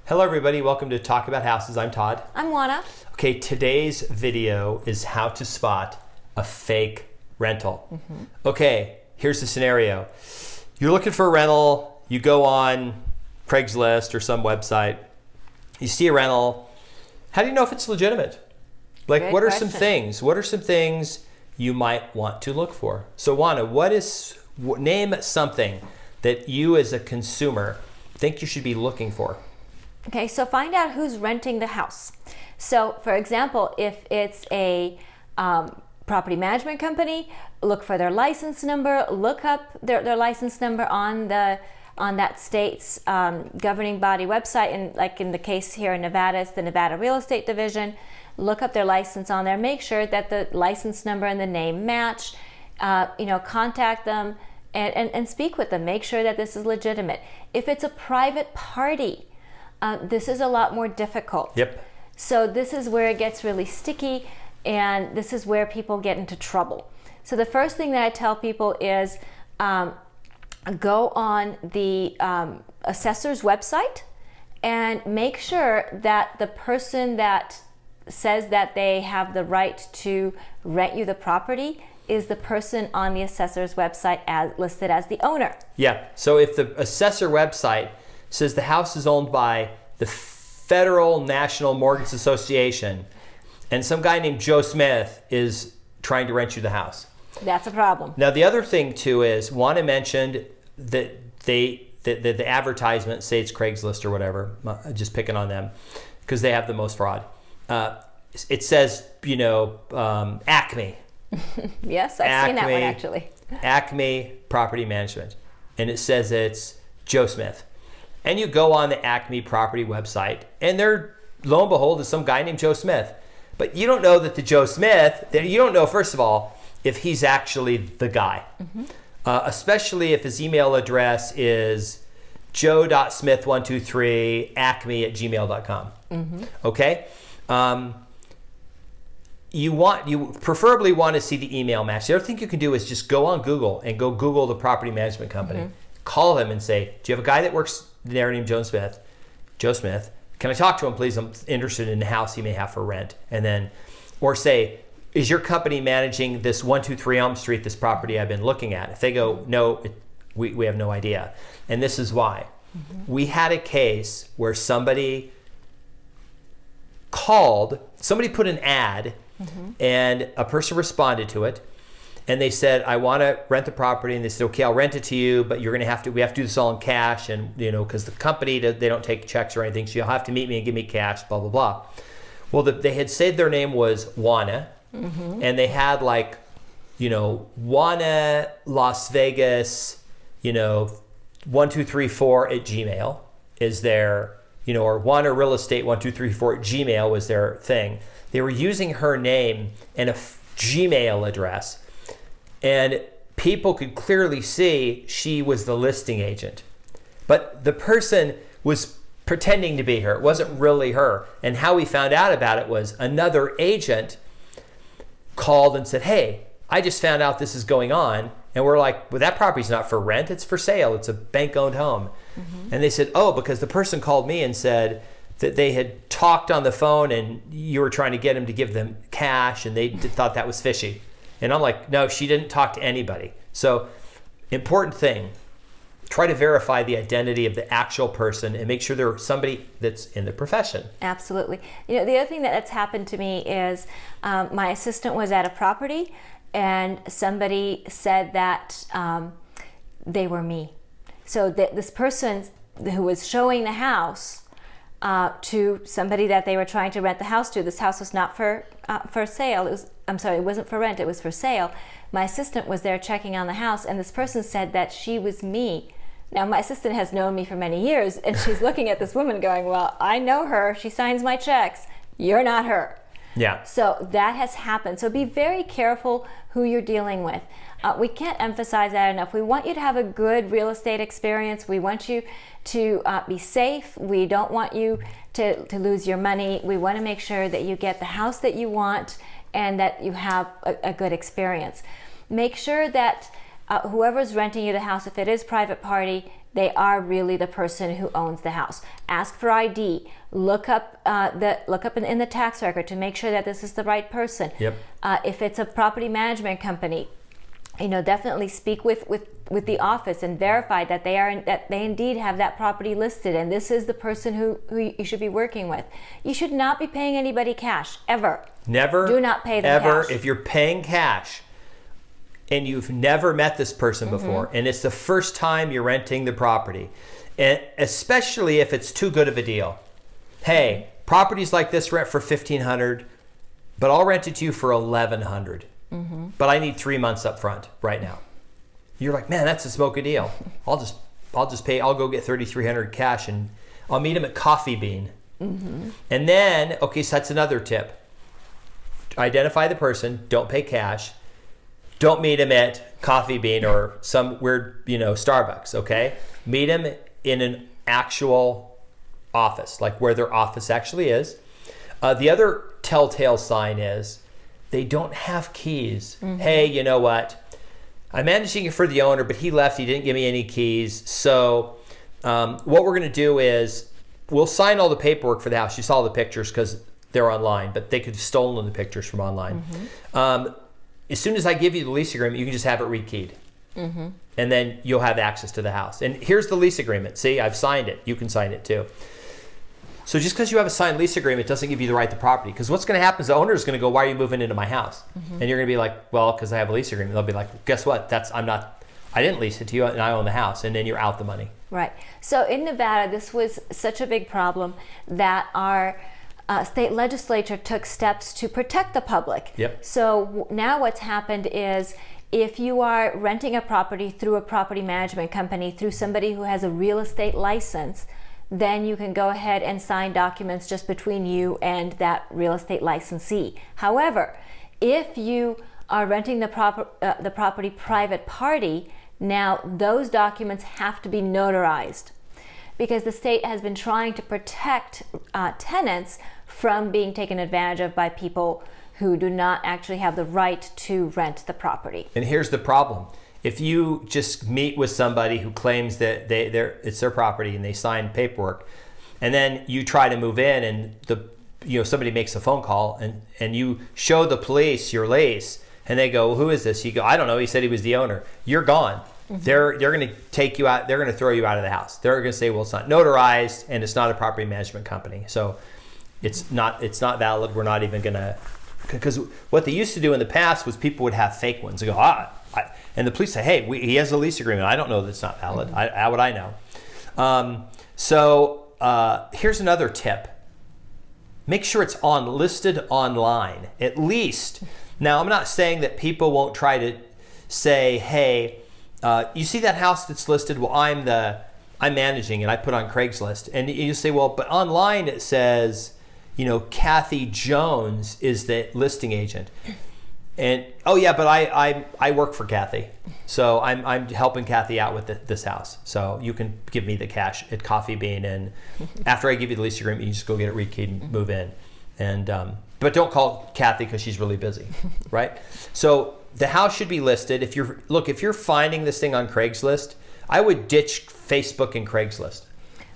Hello everybody, welcome to Talk About Houses. I'm Todd. I'm Oana. Okay, today's video is how to spot a fake rental. Okay, here's the scenario. You're looking for a rental, you go on Craigslist or some website, you see a rental. How do you know if it's legitimate? Like, Good what are question. some things? What are some things you might want to look for? So Oana, name something that you as a consumer think you should be looking for. Okay, so find out who's renting the house. So, for example, if it's a property management company, look for their license number. Look up their license number on that state's governing body website. And like in the case here in Nevada, it's the Nevada Real Estate Division. Look up their license on there. Make sure that the license number and the name match. Contact them and speak with them. Make sure that this is legitimate. If it's a private party, this is a lot more difficult. Yep. So this is where it gets really sticky, and this is where people get into trouble. So the first thing that I tell people is go on the assessor's website and make sure that the person that says that they have the right to rent you the property is the person on the assessor's website listed as the owner. Yeah, so if the assessor website says the house is owned by the Federal National Mortgage Association and some guy named Joe Smith is trying to rent you the house. That's a problem. Now the other thing too is, Oana mentioned that the advertisement, say it's Craigslist or whatever, just picking on them because they have the most fraud. It says, Acme. Yes, I've seen that one actually. Acme Property Management. And it says it's Joe Smith. And you go on the Acme property website, and there, lo and behold, is some guy named Joe Smith. But you don't know that the Joe Smith, you don't know, first of all, if he's actually the guy. Especially if his email address is joe.smith123acme@gmail.com. Okay? You preferably want to see the email match. The other thing you can do is just go on Google and go Google the property management company. Call them and say, do you have a guy that works there named Joe Smith? Can I talk to him, please? I'm interested in the house he may have for rent. And then, or say, is your company managing this 123 Elm Street, this property I've been looking at? If they go, no, we have no idea. And this is why. We had a case where somebody put an ad, and a person responded to it. And they said, I want to rent the property. And they said, okay, I'll rent it to you, but we have to do this all in cash. And, because the company, they don't take checks or anything. So you'll have to meet me and give me cash, blah, blah, blah. Well, they had said their name was Oana. And they had Oana Las Vegas, 1234 at Gmail is their, or Oana Real Estate 1234 at Gmail was their thing. They were using her name and a Gmail address. And people could clearly see she was the listing agent. But the person was pretending to be her. It wasn't really her. And how we found out about it was another agent called and said, hey, I just found out this is going on. And we're like, well, that property's not for rent. It's for sale. It's a bank-owned home. And they said, oh, because the person called me and said that they had talked on the phone and you were trying to get him to give them cash, and they thought that was fishy. And I'm like, no, she didn't talk to anybody. So, important thing, try to verify the identity of the actual person and make sure they're somebody that's in the profession. Absolutely. The other thing that's happened to me is my assistant was at a property and somebody said that they were me. So this person who was showing the house to somebody that they were trying to rent the house to, this house was not for sale. It wasn't for rent, it was for sale. My assistant was there checking on the house, and this person said that she was me. Now, my assistant has known me for many years, and she's looking at this woman going, well, I know her. She signs my checks. You're not her. Yeah. So that has happened. So be very careful who you're dealing with. We can't emphasize that enough. We want you to have a good real estate experience. We want you to be safe. We don't want you to lose your money. We want to make sure that you get the house that you want and that you have a good experience. Make sure that whoever's renting you the house, if it is private party, they are really the person who owns the house. Ask for ID. Look up in the tax record to make sure that this is the right person. Yep. If it's a property management company, definitely speak with the office and verify that they indeed have that property listed, and this is the person who you should be working with. You should not be paying anybody cash ever. Never. Do not pay them ever. cash. If you're paying cash and you've never met this person before, and it's the first time you're renting the property, and especially if it's too good of a deal. Hey, properties like this rent for $1,500, but I'll rent it to you for $1,100. But I need 3 months up front right now. You're like, man, that's a smoky deal. I'll just pay. I'll go get $3,300 cash, and I'll meet him at Coffee Bean. And then, okay, so that's another tip. Identify the person. Don't pay cash. Don't meet him at Coffee Bean or some weird, Starbucks. Okay, meet him in an actual office, like where their office actually is. The other telltale sign is they don't have keys. Hey, you know what? I'm managing it for the owner, but he left. He didn't give me any keys. So what we're going to do is we'll sign all the paperwork for the house. You saw the pictures because they're online, but they could have stolen the pictures from online. As soon as I give you the lease agreement, you can just have it rekeyed. And then you'll have access to the house. And here's the lease agreement. See, I've signed it. You can sign it too. So just because you have a signed lease agreement doesn't give you the right to property. Because what's going to happen is the owner is going to go, why are you moving into my house? And you're going to be like, well, because I have a lease agreement. They'll be like, guess what? I didn't lease it to you and I own the house. And then you're out the money. Right. So in Nevada, this was such a big problem that our state legislature took steps to protect the public. Yep. So now what's happened is if you are renting a property through a property management company, through somebody who has a real estate license, then you can go ahead and sign documents just between you and that real estate licensee. However, if you are renting the property private party, now those documents have to be notarized because the state has been trying to protect tenants from being taken advantage of by people who do not actually have the right to rent the property. And here's the problem. If you just meet with somebody who claims that it's their property and they sign paperwork, and then you try to move in and somebody makes a phone call and you show the police your lease and they go, well, who is this? You go, I don't know. He said he was the owner. You're gone. They're going to take you out. They're going to throw you out of the house. They're going to say, well, it's not notarized and it's not a property management company. So it's not valid. We're not even going to, because what they used to do in the past was people would have fake ones. They go, and the police say, hey, he has a lease agreement. I don't know that it's not valid. How would I know? So here's another tip. Make sure it's listed online, at least. Now, I'm not saying that people won't try to say, hey, you see that house that's listed? Well, I'm managing it. I put on Craigslist. And you say, well, but online it says, Kathy Jones is the listing agent. And oh yeah, but I work for Kathy, so I'm helping Kathy out with this house. So you can give me the cash at Coffee Bean, and after I give you the lease agreement, you just go get it rekeyed and move in. And but don't call Kathy because she's really busy, right? So the house should be listed. If you're finding this thing on Craigslist, I would ditch Facebook and Craigslist.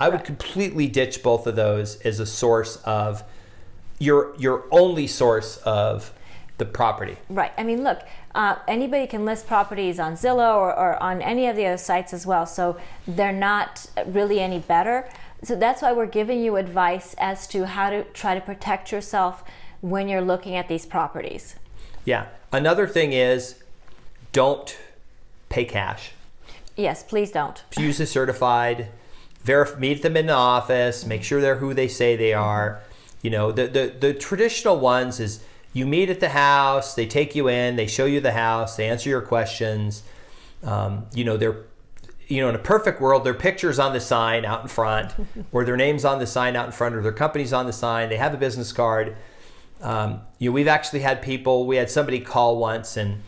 I would completely ditch both of those as a source of your only source of the property. Right. I mean, look, anybody can list properties on Zillow or on any of the other sites as well. So they're not really any better. So that's why we're giving you advice as to how to try to protect yourself when you're looking at these properties. Yeah. Another thing is don't pay cash. Yes, please don't. Use a certified, meet them in the office, make sure they're who they say they are. The traditional ones is you meet at the house, they take you in, they show you the house, they answer your questions. They're, in a perfect world, their picture's on the sign out in front, or their name's on the sign out in front, or their company's on the sign, they have a business card. We've actually had we had somebody call once and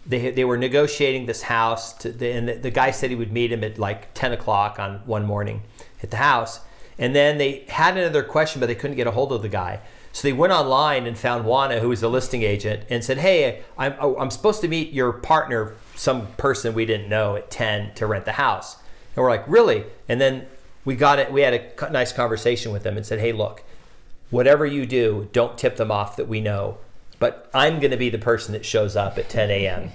they were negotiating this house, and the guy said he would meet him at like 10 o'clock on one morning at the house. And then they had another question, but they couldn't get a hold of the guy. So they went online and found Oana, who was the listing agent, and said, hey, I'm supposed to meet your partner, some person we didn't know, at 10 to rent the house. And we're like, really? And then we got it. We had a nice conversation with them and said, hey, look, whatever you do, don't tip them off that we know. But I'm going to be the person that shows up at 10 a.m.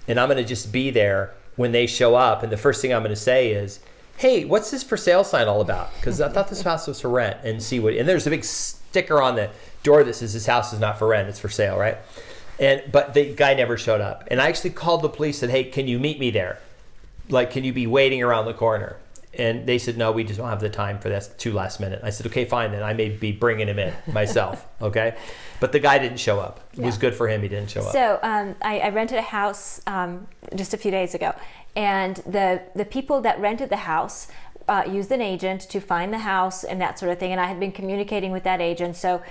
And I'm going to just be there when they show up. And the first thing I'm going to say is, hey, what's this for sale sign all about? Because I thought this house was for rent. And there's a big sticker on the door that says this house is not for rent, it's for sale, right? But the guy never showed up. And I actually called the police and said, hey, can you meet me there? Like, can you be waiting around the corner? And they said, no, we just don't have the time for this, too last minute. I said, okay, fine, then I may be bringing him in myself, okay? But the guy didn't show up. It was good for him, he didn't show up. So I rented a house just a few days ago, and the people that rented the house used an agent to find the house and that sort of thing, and I had been communicating with that agent, so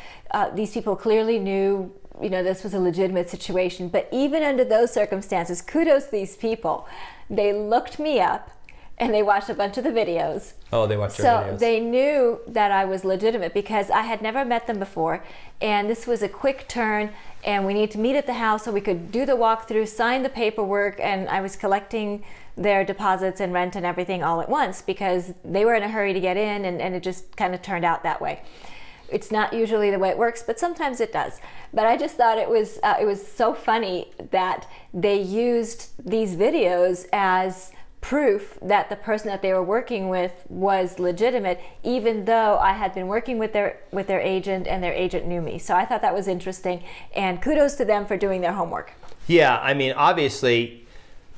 these people clearly knew this was a legitimate situation. But even under those circumstances, kudos to these people. They looked me up and they watched a bunch of the videos. Oh, they watched your videos. So they knew that I was legitimate because I had never met them before, and this was a quick turn, and we needed to meet at the house so we could do the walkthrough, sign the paperwork, and I was collecting their deposits and rent and everything all at once because they were in a hurry to get in, and it just kind of turned out that way. It's not usually the way it works, but sometimes it does. But I just thought it was so funny that they used these videos as proof that the person that they were working with was legitimate, even though I had been working with their agent and their agent knew me. So I thought that was interesting, and kudos to them for doing their homework. Yeah, I mean, obviously,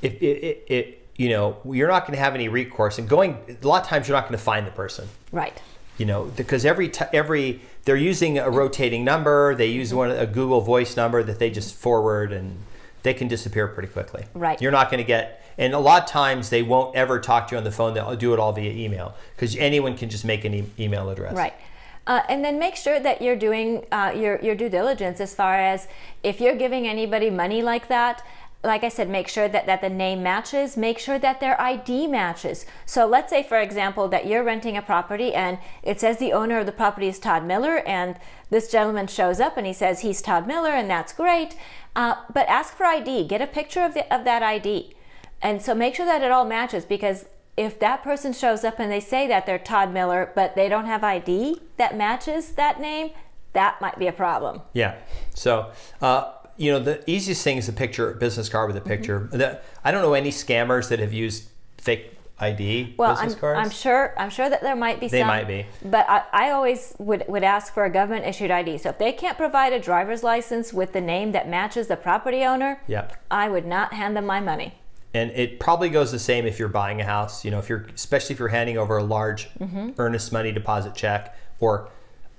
if you're not going to have any recourse, and a lot of times you're not going to find the person. Right. Because they're using a rotating number, they use a Google Voice number that they just forward, and they can disappear pretty quickly. Right. You're not going to get, and a lot of times they won't ever talk to you on the phone. They'll do it all via email because anyone can just make an email address. Right. And then make sure that you're doing your due diligence as far as if you're giving anybody money like that. Like I said, make sure that the name matches, make sure that their ID matches. So let's say, for example, that you're renting a property and it says the owner of the property is Todd Miller, and this gentleman shows up and he says he's Todd Miller, and that's great. But ask for ID, get a picture of that ID. And so make sure that it all matches, because if that person shows up and they say that they're Todd Miller, but they don't have ID that matches that name, that might be a problem. Yeah. So, the easiest thing is a business card with a picture. Mm-hmm. I don't know any scammers that have used fake ID business cards. I'm sure that there might be some. They might be. But I always would ask for a government issued ID. So if they can't provide a driver's license with the name that matches the property owner, I would not hand them my money. And it probably goes the same if you're buying a house. Especially if you're handing over a large earnest money deposit check or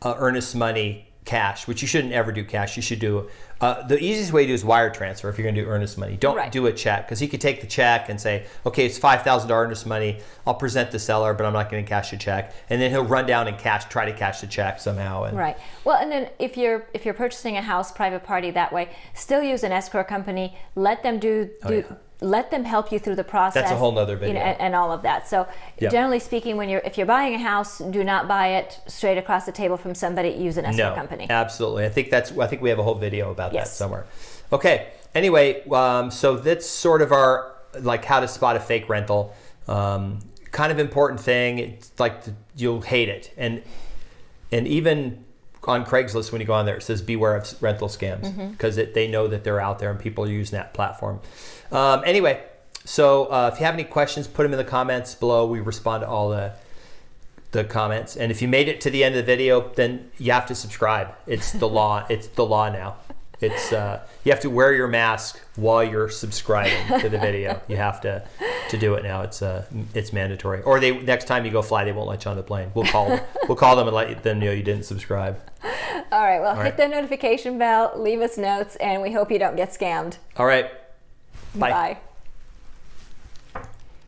earnest money cash, which you shouldn't ever do cash. You should do the easiest way to do is wire transfer if you're going to do earnest money. Don't do a check, because he could take the check and say, okay, it's $5,000 earnest money. I'll present the seller, but I'm not going to cash the check. And then he'll run down and try to cash the check somehow. Right. Well, and then if you're purchasing a house, private party that way, still use an escrow company. Let them let them help you through the process. That's a whole nother video. And all of that. So generally speaking, if you're buying a house, do not buy it straight across the table from somebody. Use an escrow company. Absolutely. I think we have a whole video about that somewhere. Okay. Anyway, so that's sort of our how to spot a fake rental. Kind of important thing. It's you'll hate it, and even on Craigslist, when you go on there, it says beware of rental scams, because they know that they're out there and people are using that platform. Anyway, so if you have any questions, put them in the comments below. We respond to all the comments. And if you made it to the end of the video, then you have to subscribe. It's the law. It's the law now. It's you have to wear your mask while you're subscribing to the video. You have to do it now. It's mandatory. Or next time you go fly, they won't let you on the plane. We'll call them and let them know you didn't subscribe. All right. Well, hit the notification bell, leave us notes, and we hope you don't get scammed. All right. Bye. Bye.